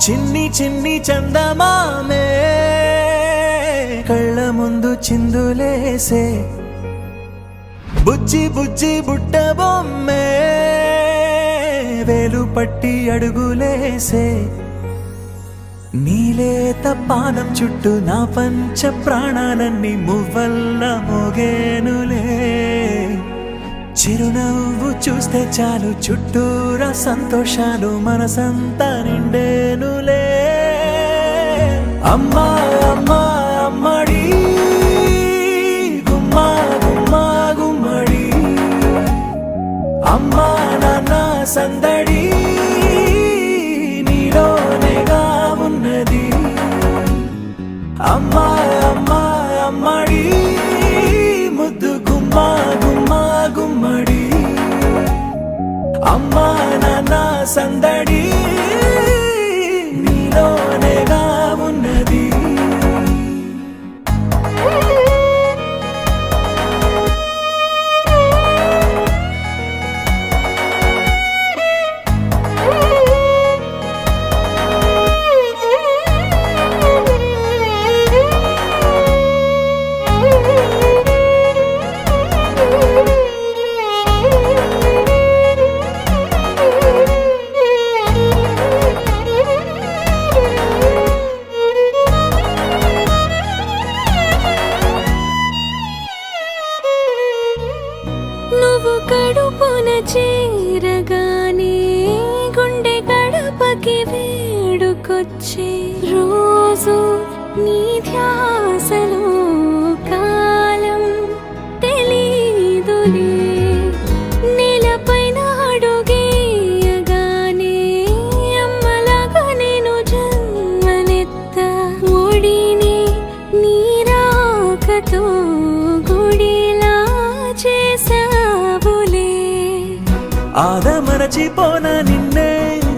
చిన్ని చిన్ని చందమామే కళ్ళ ముందు చిందులేసే బుజ్జి బుజ్జి బుట్ట బొమ్మే వేలు పట్టి అడుగులేసే నీలేత పానం చుట్టూ నా పంచ ప్రాణాలన్నీ మువ్వల్ల మోగేనులే చిరునవ్వు చూస్తే చాలు చుట్టూరా సంతోషాలు మనసంతా నిండేనులే అమ్మా అమ్మా అమ్మడి గుమ్మా గుమ్మా గుమ్మడి అమ్మా నాన్న సందడి నీలోనేగా ఉన్నది అమ్మా అమ్మా అమ్మడి ముద్దు గుమ్మా గుమ్మా గుమ్మడి అమ్మా నాన్న సందడి నీలోనేగా ఉన్నది నువ్వు కడుపున చేరగానే గుండె గడపకి వేడుకొచ్చే రోజు నీ ధ్యాసలో కాలం తెలీదులే నేలపైన అడుగేయగానే అమ్మలాగా నేను జన్మనెత్త ఒడిని నీ రాకతో గుడిలా చేసావులే ఆదమరచిపోన నిన్నే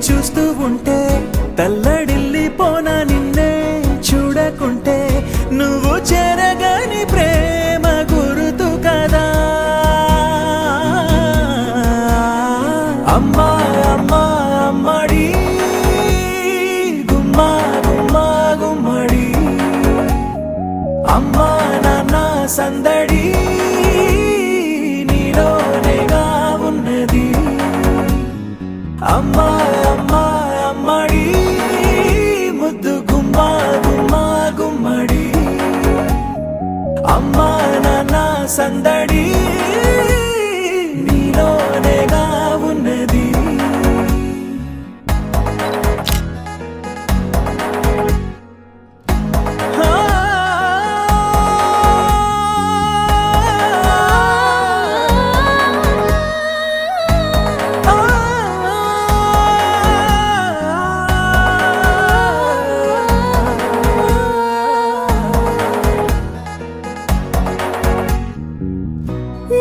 చూస్తూ ఉంటే తల్లడిల్లిపోన నిన్నే చూడకుంటే నువ్వు చెరగని ప్రేమ గుర్తు కదా అమ్మా అమ్మా అమ్మడి గుమ్మా గుమ్మా గుమ్మడి అమ్మా నాన్న సందడి నీలోనేగా ఉన్నది అమ్మా అమ్మా అమ్మడి ముద్దు గుమ్మా గుమ్మా గుమ్మడి అమ్మా నాన్న సందడి నీలోనేగా ఉన్నది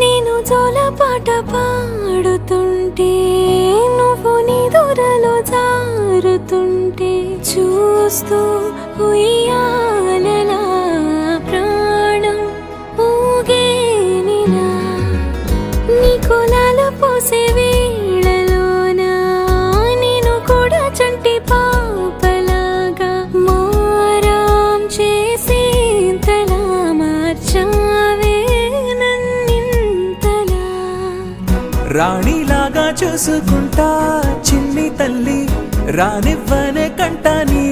నేను జోలపాట పాడుతుంటే నువ్వు నిదురలో జారుతుంటే చూస్తూ ఉయ్యాలలా ప్రాణం ఊగేనిలా నీ కులాల పోసే వేళలోన నేను కూడా చంటి పాపలాగా మారాం చేసేంతలా మార్చావే రాణిలాగా చూసుకుంటా చిన్ని తల్లి రానివ్వనే కంట నీ